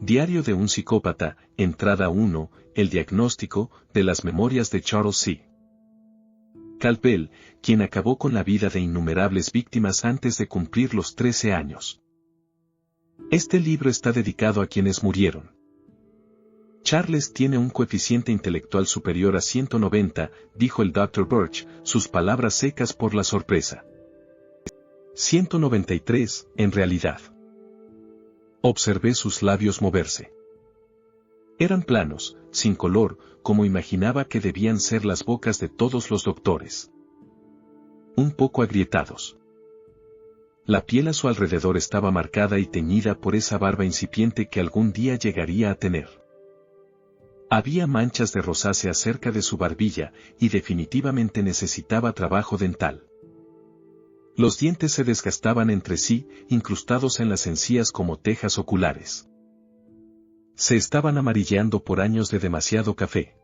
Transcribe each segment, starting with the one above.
Diario de un psicópata, entrada 1, el diagnóstico, de las memorias de Charles C. Campbell, quien acabó con la vida de innumerables víctimas antes de cumplir los 13 años. Este libro está dedicado a quienes murieron. Charles tiene un coeficiente intelectual superior a 190, dijo el Dr. Birch, sus palabras secas por la sorpresa. 193, en realidad. Observé sus labios moverse. Eran planos, sin color, como imaginaba que debían ser las bocas de todos los doctores. Un poco agrietados. La piel a su alrededor estaba marcada y teñida por esa barba incipiente que algún día llegaría a tener. Había manchas de rosácea cerca de su barbilla, y definitivamente necesitaba trabajo dental. Los dientes se desgastaban entre sí, incrustados en las encías como tejas oculares. Se estaban amarillando por años de demasiado café.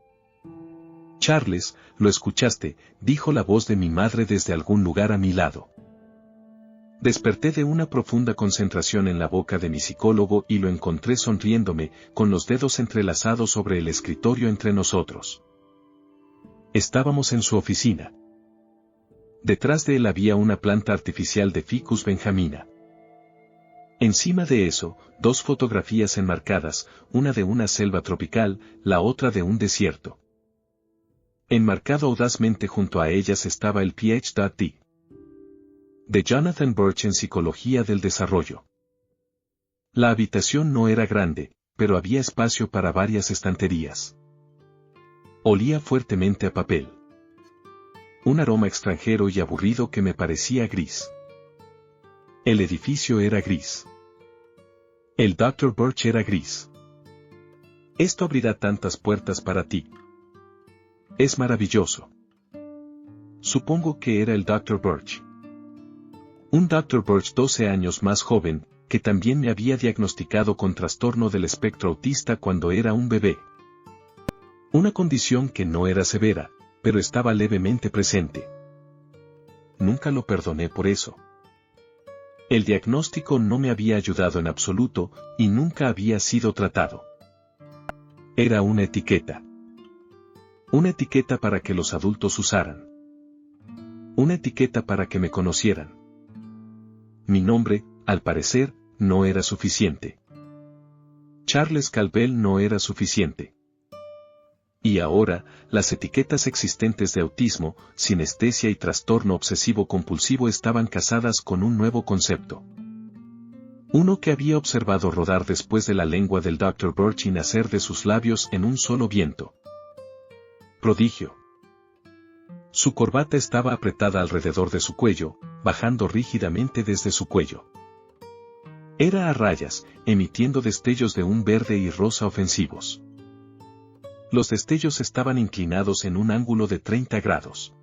Charles, lo escuchaste, dijo la voz de mi madre desde algún lugar a mi lado. Desperté de una profunda concentración en la boca de mi psicólogo y lo encontré sonriéndome, con los dedos entrelazados sobre el escritorio entre nosotros. Estábamos en su oficina. Detrás de él había una planta artificial de Ficus benjamina. Encima de eso, dos fotografías enmarcadas, una de una selva tropical, la otra de un desierto. Enmarcado audazmente junto a ellas estaba el Ph.D. de Jonathan Birch en Psicología del Desarrollo. La habitación no era grande, pero había espacio para varias estanterías. Olía fuertemente a papel. Un aroma extranjero y aburrido que me parecía gris. El edificio era gris. El Dr. Birch era gris. Esto abrirá tantas puertas para ti. Es maravilloso. Supongo que era el Dr. Birch. Un Dr. Birch 12 años más joven, que también me había diagnosticado con trastorno del espectro autista cuando era un bebé. Una condición que no era severa, pero estaba levemente presente. Nunca lo perdoné por eso. El diagnóstico no me había ayudado en absoluto, y nunca había sido tratado. Era una etiqueta. Una etiqueta para que los adultos usaran. Una etiqueta para que me conocieran. Mi nombre, al parecer, no era suficiente. Charles Campbell no era suficiente. Y ahora, las etiquetas existentes de autismo, sinestesia y trastorno obsesivo-compulsivo estaban casadas con un nuevo concepto. Uno que había observado rodar después de la lengua del Dr. Birch y nacer de sus labios en un solo viento. Prodigio. Su corbata estaba apretada alrededor de su cuello, bajando rígidamente desde su cuello. Era a rayas, emitiendo destellos de un verde y rosa ofensivos. Los destellos estaban inclinados en un ángulo de 30 grados.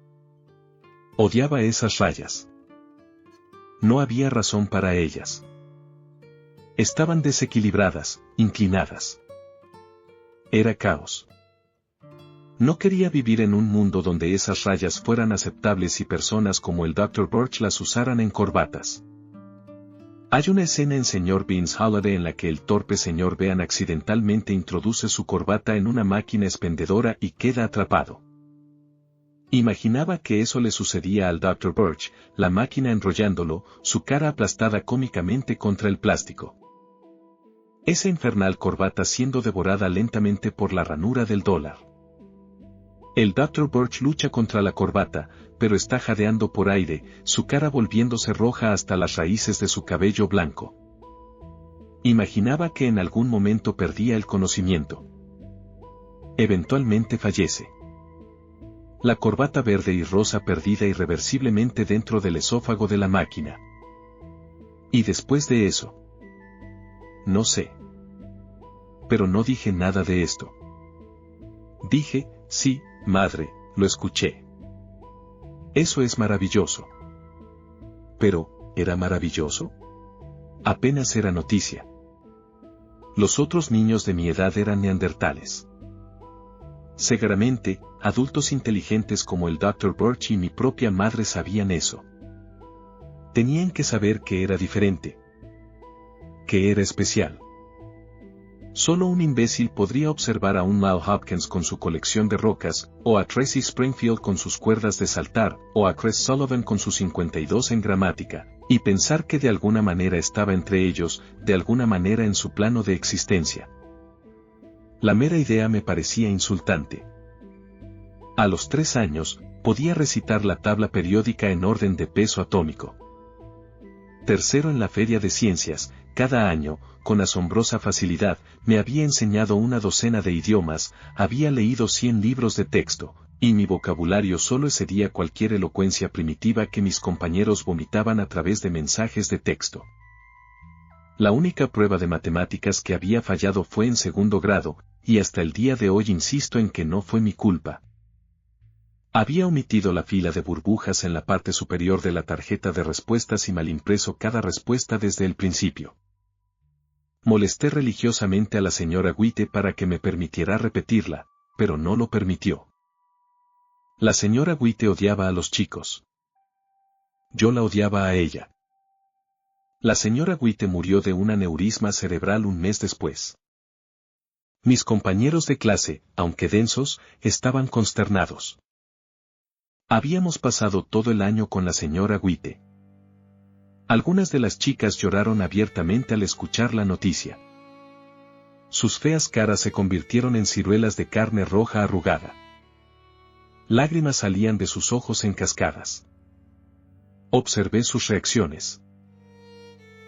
Odiaba esas rayas. No había razón para ellas. Estaban desequilibradas, inclinadas. Era caos. No quería vivir en un mundo donde esas rayas fueran aceptables y personas como el Dr. Birch las usaran en corbatas. Hay una escena en Sr. Bean's Holiday en la que el torpe Sr. Bean accidentalmente introduce su corbata en una máquina expendedora y queda atrapado. Imaginaba que eso le sucedía al Dr. Birch, la máquina enrollándolo, su cara aplastada cómicamente contra el plástico. Esa infernal corbata siendo devorada lentamente por la ranura del dólar. El Dr. Birch lucha contra la corbata, pero está jadeando por aire, su cara volviéndose roja hasta las raíces de su cabello blanco. Imaginaba que en algún momento perdía el conocimiento. Eventualmente fallece. La corbata verde y rosa perdida irreversiblemente dentro del esófago de la máquina. Y después de eso. No sé. Pero no dije nada de esto. Dije, sí, madre, lo escuché. Eso es maravilloso. Pero, ¿era maravilloso? Apenas era noticia. Los otros niños de mi edad eran neandertales. Seguramente, adultos inteligentes como el Dr. Birch y mi propia madre sabían eso. Tenían que saber que era diferente. Que era especial. Solo un imbécil podría observar a un Mal Hopkins con su colección de rocas, o a Tracy Springfield con sus cuerdas de saltar, o a Chris Sullivan con sus 52 en gramática, y pensar que de alguna manera estaba entre ellos, de alguna manera en su plano de existencia. La mera idea me parecía insultante. A los 3 años, podía recitar la tabla periódica en orden de peso atómico. Tercero en la Feria de Ciencias, cada año, con asombrosa facilidad, me había enseñado una docena de idiomas, había leído 100 libros de texto, y mi vocabulario solo excedía cualquier elocuencia primitiva que mis compañeros vomitaban a través de mensajes de texto. La única prueba de matemáticas que había fallado fue en 2º grado, y hasta el día de hoy insisto en que no fue mi culpa. Había omitido la fila de burbujas en la parte superior de la tarjeta de respuestas y malimpreso cada respuesta desde el principio. Molesté religiosamente a la señora White para que me permitiera repetirla, pero no lo permitió. La señora White odiaba a los chicos. Yo la odiaba a ella. La señora White murió de un aneurisma cerebral un mes después. Mis compañeros de clase, aunque densos, estaban consternados. Habíamos pasado todo el año con la señora White. Algunas de las chicas lloraron abiertamente al escuchar la noticia. Sus feas caras se convirtieron en ciruelas de carne roja arrugada. Lágrimas salían de sus ojos en cascadas. Observé sus reacciones.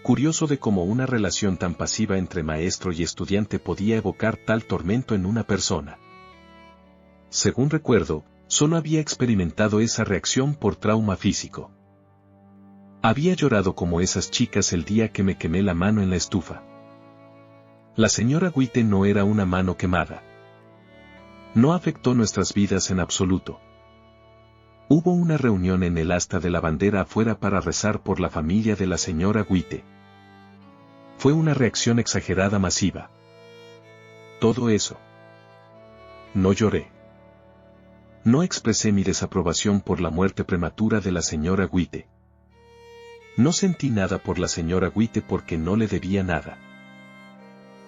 Curioso de cómo una relación tan pasiva entre maestro y estudiante podía evocar tal tormento en una persona. Según recuerdo, solo había experimentado esa reacción por trauma físico. Había llorado como esas chicas el día que me quemé la mano en la estufa. La señora White no era una mano quemada. No afectó nuestras vidas en absoluto. Hubo una reunión en el asta de la bandera afuera para rezar por la familia de la señora White. Fue una reacción exagerada masiva. Todo eso. No lloré. No expresé mi desaprobación por la muerte prematura de la señora White. No sentí nada por la señora White porque no le debía nada.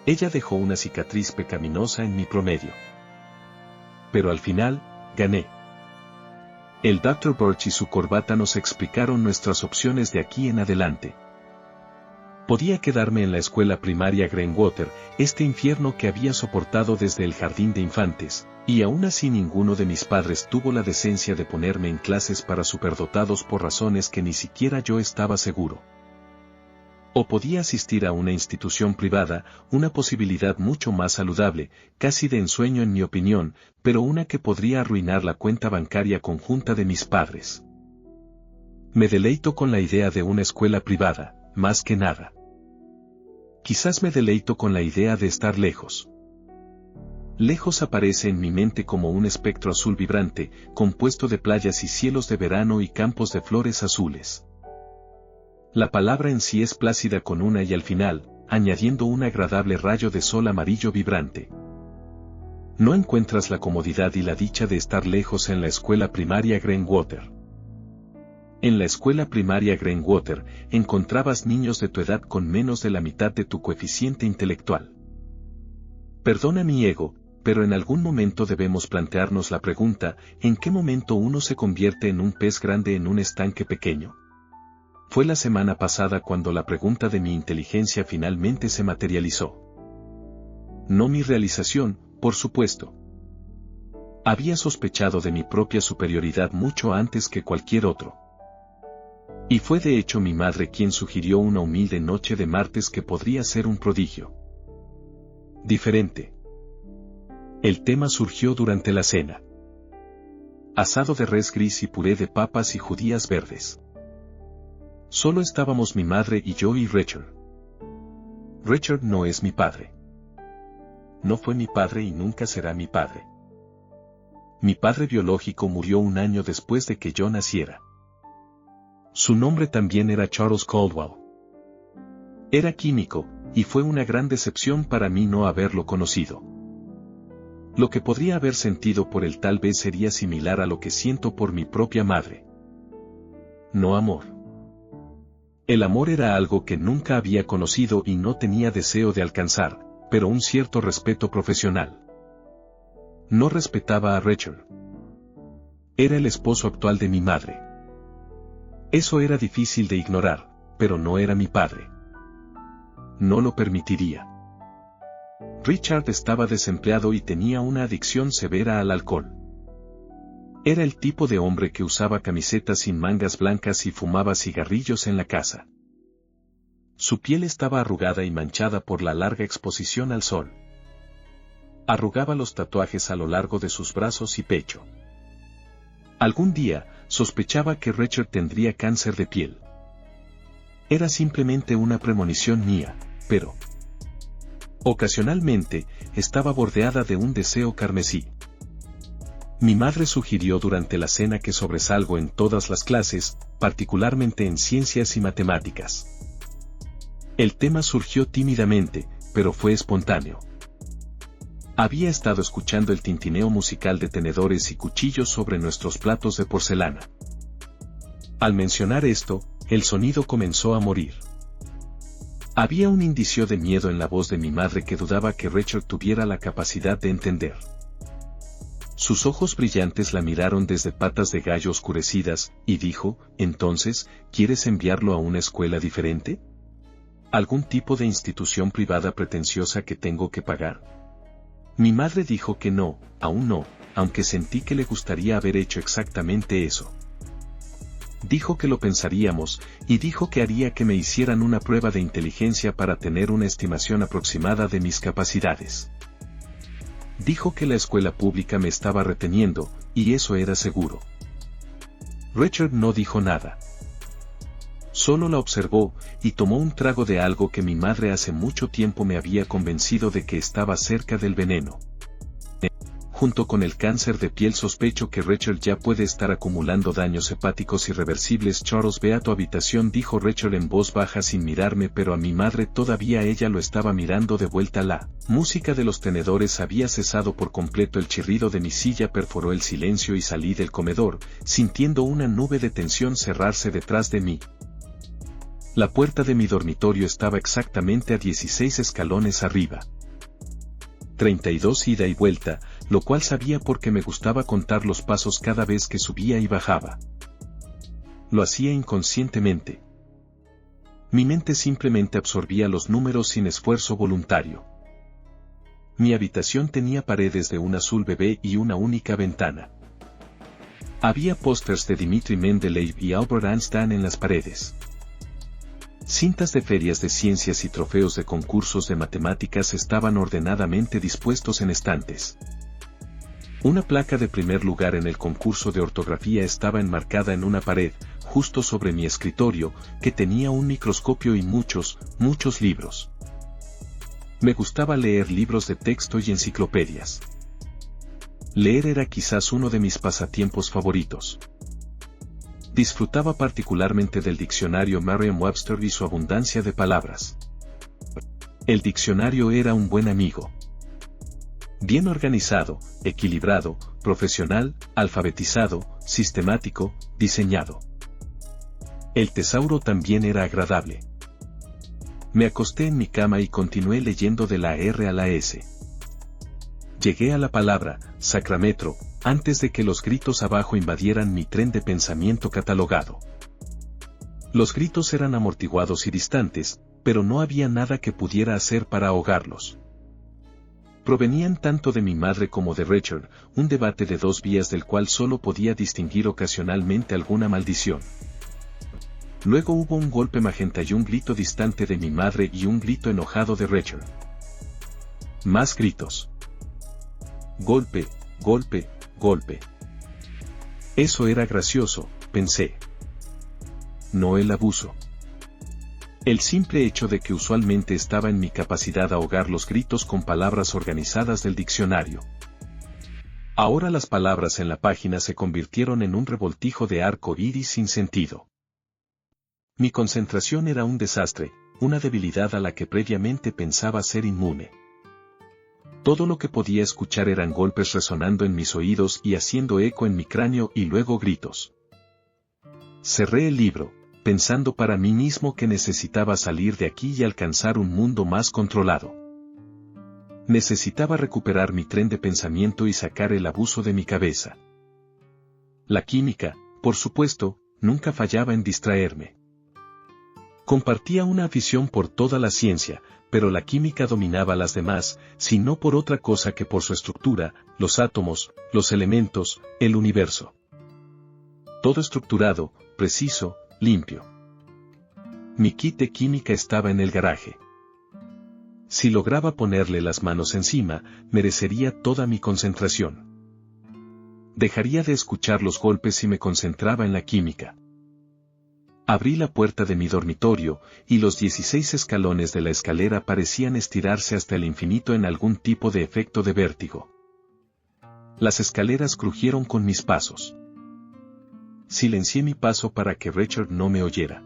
Ella dejó una cicatriz pecaminosa en mi promedio. Pero al final, gané. El Dr. Birch y su corbata nos explicaron nuestras opciones de aquí en adelante. Podía quedarme en la escuela primaria Greenwater, este infierno que había soportado desde el jardín de infantes, y aún así ninguno de mis padres tuvo la decencia de ponerme en clases para superdotados por razones que ni siquiera yo estaba seguro. O podía asistir a una institución privada, una posibilidad mucho más saludable, casi de ensueño en mi opinión, pero una que podría arruinar la cuenta bancaria conjunta de mis padres. Me deleito con la idea de una escuela privada, más que nada. Quizás me deleito con la idea de estar lejos. Lejos aparece en mi mente como un espectro azul vibrante, compuesto de playas y cielos de verano y campos de flores azules. La palabra en sí es plácida con una y al final, añadiendo un agradable rayo de sol amarillo vibrante. No encuentras la comodidad y la dicha de estar lejos en la escuela primaria Greenwater. En la escuela primaria Greenwater, encontrabas niños de tu edad con menos de la mitad de tu coeficiente intelectual. Perdona mi ego, pero en algún momento debemos plantearnos la pregunta, ¿en qué momento uno se convierte en un pez grande en un estanque pequeño? Fue la semana pasada cuando la pregunta de mi inteligencia finalmente se materializó. No mi realización, por supuesto. Había sospechado de mi propia superioridad mucho antes que cualquier otro. Y fue de hecho mi madre quien sugirió una humilde noche de martes que podría ser un prodigio. Diferente. El tema surgió durante la cena. Asado de res gris y puré de papas y judías verdes. Solo estábamos mi madre y yo y Richard. Richard no es mi padre. No fue mi padre y nunca será mi padre. Mi padre biológico murió un año después de que yo naciera. Su nombre también era Charles Caldwell. Era químico, y fue una gran decepción para mí no haberlo conocido. Lo que podría haber sentido por él tal vez sería similar a lo que siento por mi propia madre. No amor. El amor era algo que nunca había conocido y no tenía deseo de alcanzar, pero un cierto respeto profesional. No respetaba a Richard. Era el esposo actual de mi madre. Eso era difícil de ignorar, pero no era mi padre. No lo permitiría. Richard estaba desempleado y tenía una adicción severa al alcohol. Era el tipo de hombre que usaba camisetas sin mangas blancas y fumaba cigarrillos en la casa. Su piel estaba arrugada y manchada por la larga exposición al sol. Arrugaba los tatuajes a lo largo de sus brazos y pecho. Algún día, sospechaba que Richard tendría cáncer de piel. Era simplemente una premonición mía, pero ocasionalmente, estaba bordeada de un deseo carmesí. Mi madre sugirió durante la cena que sobresalgo en todas las clases, particularmente en ciencias y matemáticas. El tema surgió tímidamente, pero fue espontáneo. Había estado escuchando el tintineo musical de tenedores y cuchillos sobre nuestros platos de porcelana. Al mencionar esto, el sonido comenzó a morir. Había un indicio de miedo en la voz de mi madre que dudaba que Richard tuviera la capacidad de entender. Sus ojos brillantes la miraron desde patas de gallo oscurecidas, y dijo, «Entonces, ¿quieres enviarlo a una escuela diferente? ¿Algún tipo de institución privada pretenciosa que tengo que pagar?» Mi madre dijo que no, aún no, aunque sentí que le gustaría haber hecho exactamente eso. Dijo que lo pensaríamos, y dijo que haría que me hicieran una prueba de inteligencia para tener una estimación aproximada de mis capacidades. Dijo que la escuela pública me estaba reteniendo, y eso era seguro. Richard no dijo nada. Solo la observó, y tomó un trago de algo que mi madre hace mucho tiempo me había convencido de que estaba cerca del veneno. Junto con el cáncer de piel sospecho que Richard ya puede estar acumulando daños hepáticos irreversibles. Charles, ve a tu habitación, dijo Richard en voz baja sin mirarme, pero a mi madre todavía ella lo estaba mirando de vuelta. La música de los tenedores había cesado por completo, el chirrido de mi silla perforó el silencio y salí del comedor, sintiendo una nube de tensión cerrarse detrás de mí. La puerta de mi dormitorio estaba exactamente a 16 escalones arriba. 32 ida y vuelta, lo cual sabía porque me gustaba contar los pasos cada vez que subía y bajaba. Lo hacía inconscientemente. Mi mente simplemente absorbía los números sin esfuerzo voluntario. Mi habitación tenía paredes de un azul bebé y una única ventana. Había pósters de Dmitri Mendeleev y Albert Einstein en las paredes. Cintas de ferias de ciencias y trofeos de concursos de matemáticas estaban ordenadamente dispuestos en estantes. Una placa de primer lugar en el concurso de ortografía estaba enmarcada en una pared, justo sobre mi escritorio, que tenía un microscopio y muchos libros. Me gustaba leer libros de texto y enciclopedias. Leer era quizás uno de mis pasatiempos favoritos. Disfrutaba particularmente del diccionario Merriam-Webster y su abundancia de palabras. El diccionario era un buen amigo. Bien organizado, equilibrado, profesional, alfabetizado, sistemático, diseñado. El tesauro también era agradable. Me acosté en mi cama y continué leyendo de la R a la S. Llegué a la palabra sacrametro, antes de que los gritos abajo invadieran mi tren de pensamiento catalogado. Los gritos eran amortiguados y distantes, pero no había nada que pudiera hacer para ahogarlos. Provenían tanto de mi madre como de Richard, un debate de dos vías del cual solo podía distinguir ocasionalmente alguna maldición. Luego hubo un golpe magenta y un grito distante de mi madre y un grito enojado de Richard. Más gritos. Golpe, golpe, golpe. Eso era gracioso, pensé. No el abuso. El simple hecho de que usualmente estaba en mi capacidad ahogar los gritos con palabras organizadas del diccionario. Ahora las palabras en la página se convirtieron en un revoltijo de arco iris sin sentido. Mi concentración era un desastre, una debilidad a la que previamente pensaba ser inmune. Todo lo que podía escuchar eran golpes resonando en mis oídos y haciendo eco en mi cráneo y luego gritos. Cerré el libro, pensando para mí mismo que necesitaba salir de aquí y alcanzar un mundo más controlado. Necesitaba recuperar mi tren de pensamiento y sacar el abuso de mi cabeza. La química, por supuesto, nunca fallaba en distraerme. Compartía una afición por toda la ciencia, pero la química dominaba las demás, si no por otra cosa que por su estructura, los átomos, los elementos, el universo. Todo estructurado, preciso, limpio. Mi kit de química estaba en el garaje. Si lograba ponerle las manos encima, merecería toda mi concentración. Dejaría de escuchar los golpes y me concentraba en la química. Abrí la puerta de mi dormitorio, y los 16 escalones de la escalera parecían estirarse hasta el infinito en algún tipo de efecto de vértigo. Las escaleras crujieron con mis pasos. Silencié mi paso para que Richard no me oyera.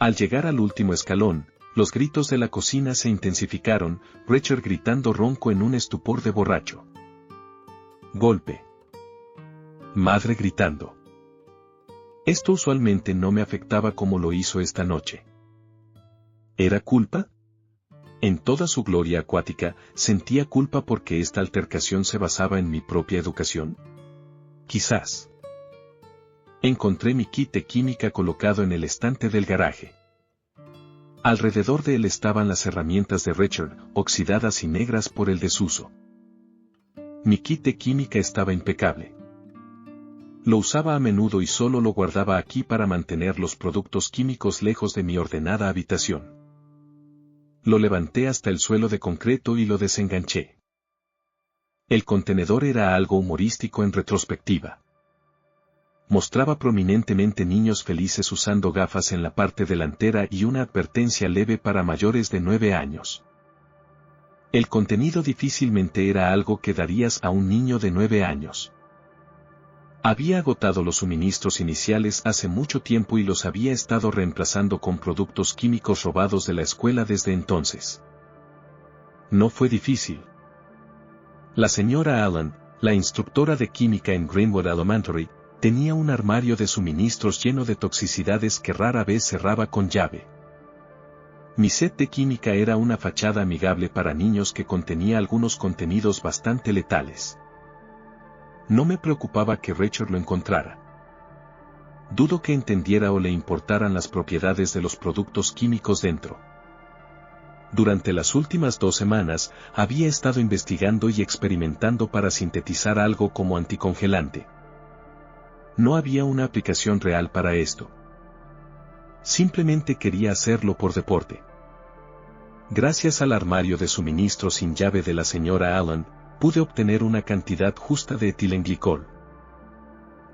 Al llegar al último escalón, los gritos de la cocina se intensificaron, Richard gritando ronco en un estupor de borracho. Golpe. Madre gritando. Esto usualmente no me afectaba como lo hizo esta noche. ¿Era culpa? En toda su gloria acuática, sentía culpa porque esta altercación se basaba en mi propia educación. Quizás. Encontré mi kit de química colocado en el estante del garaje. Alrededor de él estaban las herramientas de Richard, oxidadas y negras por el desuso. Mi kit de química estaba impecable. Lo usaba a menudo y solo lo guardaba aquí para mantener los productos químicos lejos de mi ordenada habitación. Lo levanté hasta el suelo de concreto y lo desenganché. El contenedor era algo humorístico en retrospectiva. Mostraba prominentemente niños felices usando gafas en la parte delantera y una advertencia leve para mayores de 9 años. El contenido difícilmente era algo que darías a un niño de 9 años. Había agotado los suministros iniciales hace mucho tiempo y los había estado reemplazando con productos químicos robados de la escuela desde entonces. No fue difícil. La señora Allen, la instructora de química en Greenwood Elementary, tenía un armario de suministros lleno de toxicidades que rara vez cerraba con llave. Mi set de química era una fachada amigable para niños que contenía algunos contenidos bastante letales. No me preocupaba que Richard lo encontrara. Dudo que entendiera o le importaran las propiedades de los productos químicos dentro. Durante las últimas 2 semanas, había estado investigando y experimentando para sintetizar algo como anticongelante. No había una aplicación real para esto. Simplemente quería hacerlo por deporte. Gracias al armario de suministro sin llave de la señora Allen, pude obtener una cantidad justa de etilenglicol.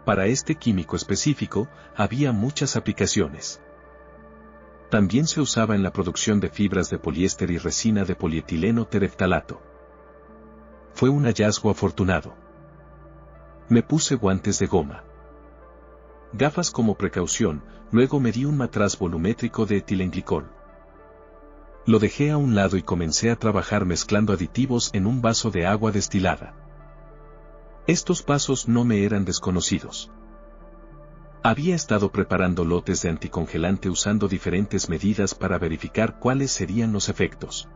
Para este químico específico, había muchas aplicaciones. También se usaba en la producción de fibras de poliéster y resina de polietileno tereftalato. Fue un hallazgo afortunado. Me puse guantes de goma. Gafas como precaución, luego me di un matraz volumétrico de etilenglicol. Lo dejé a un lado y comencé a trabajar mezclando aditivos en un vaso de agua destilada. Estos pasos no me eran desconocidos. Había estado preparando lotes de anticongelante usando diferentes medidas para verificar cuáles serían los efectos.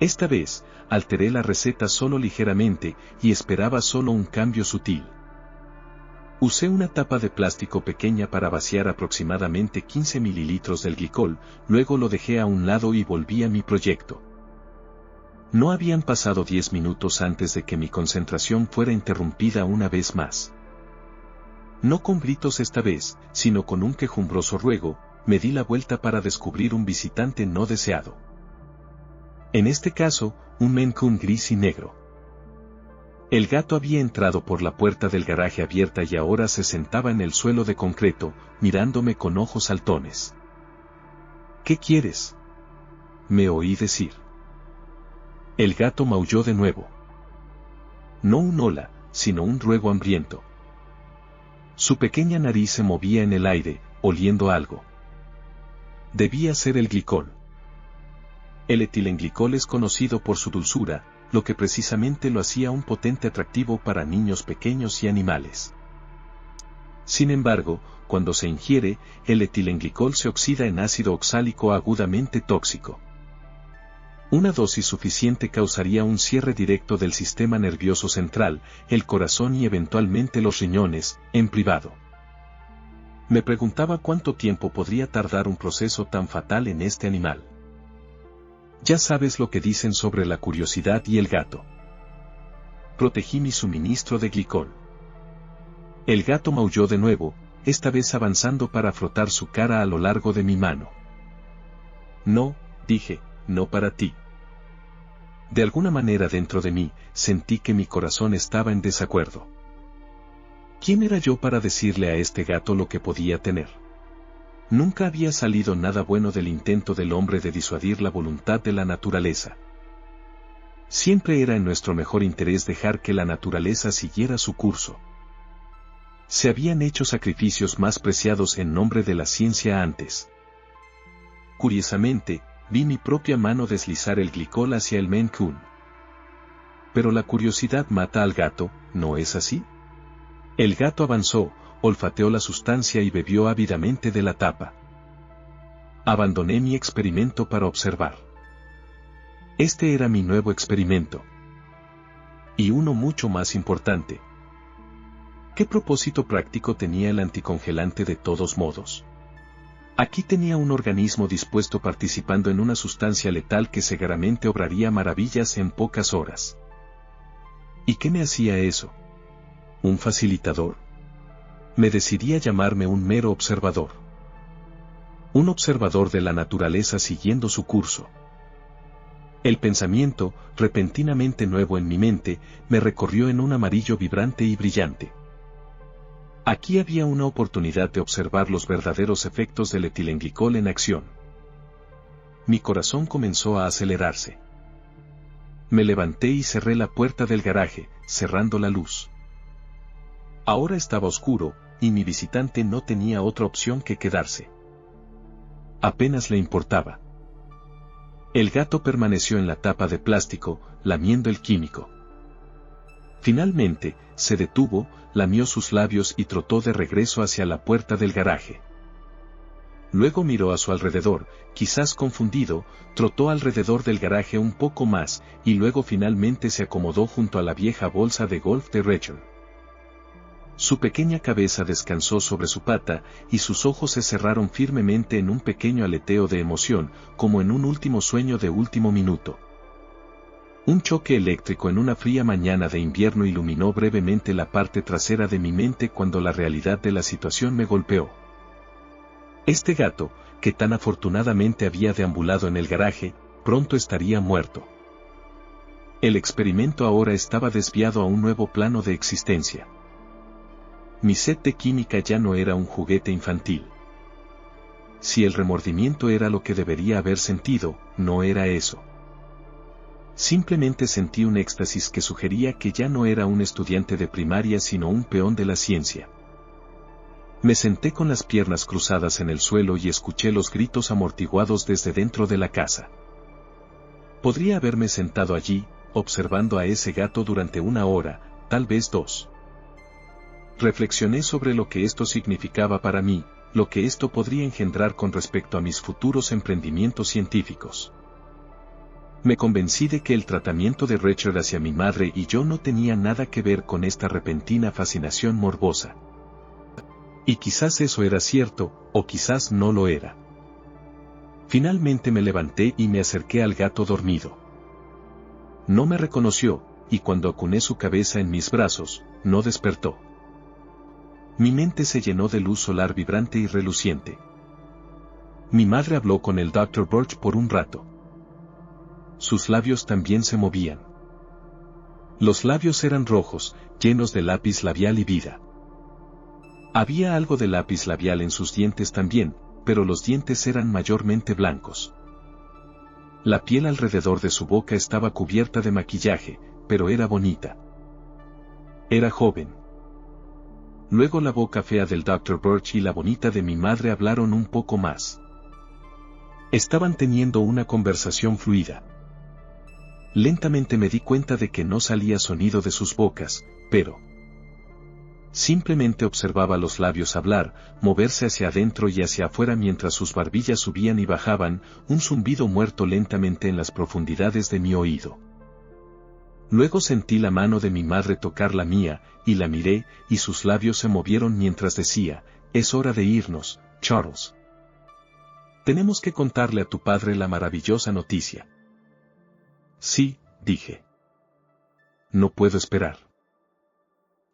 Esta vez, alteré la receta solo ligeramente y esperaba solo un cambio sutil. Usé una tapa de plástico pequeña para vaciar aproximadamente 15 mililitros del glicol, luego lo dejé a un lado y volví a mi proyecto. No habían pasado 10 minutos antes de que mi concentración fuera interrumpida una vez más. No con gritos esta vez, sino con un quejumbroso ruego, me di la vuelta para descubrir un visitante no deseado. En este caso, un Maine Coon gris y negro. El gato había entrado por la puerta del garaje abierta y ahora se sentaba en el suelo de concreto, mirándome con ojos saltones. ¿Qué quieres?, me oí decir. El gato maulló de nuevo. No un hola, sino un ruego hambriento. Su pequeña nariz se movía en el aire, oliendo algo. Debía ser el glicol. El etilenglicol es conocido por su dulzura, lo que precisamente lo hacía un potente atractivo para niños pequeños y animales. Sin embargo, cuando se ingiere, el etilenglicol se oxida en ácido oxálico agudamente tóxico. Una dosis suficiente causaría un cierre directo del sistema nervioso central, el corazón y eventualmente los riñones, en privado. Me preguntaba cuánto tiempo podría tardar un proceso tan fatal en este animal. Ya sabes lo que dicen sobre la curiosidad y el gato. Protegí mi suministro de glicol. El gato maulló de nuevo, esta vez avanzando para frotar su cara a lo largo de mi mano. No, dije, no para ti. De alguna manera dentro de mí, sentí que mi corazón estaba en desacuerdo. ¿Quién era yo para decirle a este gato lo que podía tener? Nunca había salido nada bueno del intento del hombre de disuadir la voluntad de la naturaleza. Siempre era en nuestro mejor interés dejar que la naturaleza siguiera su curso. Se habían hecho sacrificios más preciados en nombre de la ciencia antes. Curiosamente, vi mi propia mano deslizar el glicol hacia el Maine Coon. Pero la curiosidad mata al gato, ¿no es así? El gato avanzó, olfateó la sustancia y bebió ávidamente de la tapa. Abandoné mi experimento para observar. Este era mi nuevo experimento. Y uno mucho más importante. ¿Qué propósito práctico tenía el anticongelante de todos modos? Aquí tenía un organismo dispuesto participando en una sustancia letal que seguramente obraría maravillas en pocas horas. ¿Y qué me hacía eso? ¿Un facilitador? Me decidí a llamarme un mero observador. Un observador de la naturaleza siguiendo su curso. El pensamiento, repentinamente nuevo en mi mente, me recorrió en un amarillo vibrante y brillante. Aquí había una oportunidad de observar los verdaderos efectos del etilenglicol en acción. Mi corazón comenzó a acelerarse. Me levanté y cerré la puerta del garaje, cerrando la luz. Ahora estaba oscuro, y mi visitante no tenía otra opción que quedarse. Apenas le importaba. El gato permaneció en la tapa de plástico, lamiendo el químico. Finalmente, se detuvo, lamió sus labios y trotó de regreso hacia la puerta del garaje. Luego miró a su alrededor, quizás confundido, trotó alrededor del garaje un poco más, y luego finalmente se acomodó junto a la vieja bolsa de golf de Rachel. Su pequeña cabeza descansó sobre su pata, y sus ojos se cerraron firmemente en un pequeño aleteo de emoción, como en un último sueño de último minuto. Un choque eléctrico en una fría mañana de invierno iluminó brevemente la parte trasera de mi mente cuando la realidad de la situación me golpeó. Este gato, que tan afortunadamente había deambulado en el garaje, pronto estaría muerto. El experimento ahora estaba desviado a un nuevo plano de existencia. Mi set de química ya no era un juguete infantil. Si el remordimiento era lo que debería haber sentido, no era eso. Simplemente sentí un éxtasis que sugería que ya no era un estudiante de primaria sino un peón de la ciencia. Me senté con las piernas cruzadas en el suelo y escuché los gritos amortiguados desde dentro de la casa. Podría haberme sentado allí, observando a ese gato durante 1 hora, tal vez 2. Reflexioné sobre lo que esto significaba para mí, lo que esto podría engendrar con respecto a mis futuros emprendimientos científicos. Me convencí de que el tratamiento de Rachel hacia mi madre y yo no tenía nada que ver con esta repentina fascinación morbosa. Y quizás eso era cierto, o quizás no lo era. Finalmente me levanté y me acerqué al gato dormido. No me reconoció, y cuando acuné su cabeza en mis brazos, no despertó. Mi mente se llenó de luz solar vibrante y reluciente. Mi madre habló con el Dr. Birch por un rato. Sus labios también se movían. Los labios eran rojos, llenos de lápiz labial y vida. Había algo de lápiz labial en sus dientes también, pero los dientes eran mayormente blancos. La piel alrededor de su boca estaba cubierta de maquillaje, pero era bonita. Era joven. Luego la boca fea del Dr. Birch y la bonita de mi madre hablaron un poco más. Estaban teniendo una conversación fluida. Lentamente me di cuenta de que no salía sonido de sus bocas, pero Simplemente observaba los labios hablar, moverse hacia adentro y hacia afuera mientras sus barbillas subían y bajaban, un zumbido muerto lentamente en las profundidades de mi oído. Luego sentí la mano de mi madre tocar la mía, y la miré, y sus labios se movieron mientras decía, «Es hora de irnos, Charles. Tenemos que contarle a tu padre la maravillosa noticia». «Sí», dije. «No puedo esperar».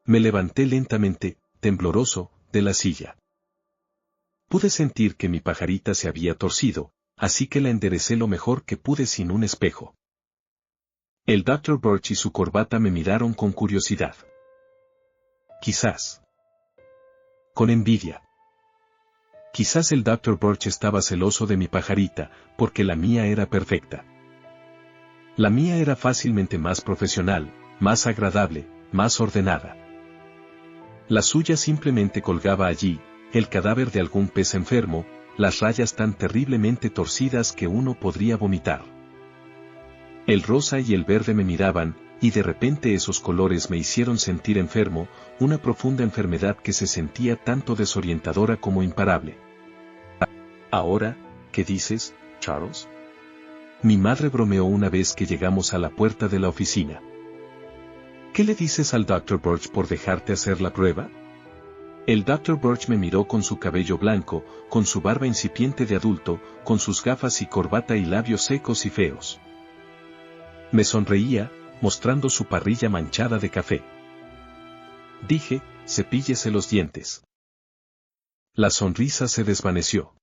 Me levanté lentamente, tembloroso, de la silla. Pude sentir que mi pajarita se había torcido, así que la enderecé lo mejor que pude sin un espejo. El Dr. Birch y su corbata me miraron con curiosidad. Quizás con envidia. Quizás el Dr. Birch estaba celoso de mi pajarita, porque la mía era perfecta. La mía era fácilmente más profesional, más agradable, más ordenada. La suya simplemente colgaba allí, el cadáver de algún pez enfermo, las rayas tan terriblemente torcidas que uno podría vomitar. El rosa y el verde me miraban, y de repente esos colores me hicieron sentir enfermo, una profunda enfermedad que se sentía tanto desorientadora como imparable. «Ahora, ¿qué dices, Charles?», mi madre bromeó una vez que llegamos a la puerta de la oficina. «¿Qué le dices al Dr. Birch por dejarte hacer la prueba?». El Dr. Birch me miró con su cabello blanco, con su barba incipiente de adulto, con sus gafas y corbata y labios secos y feos. Me sonreía, mostrando su parrilla manchada de café. Dije, «Cepíllese los dientes». La sonrisa se desvaneció.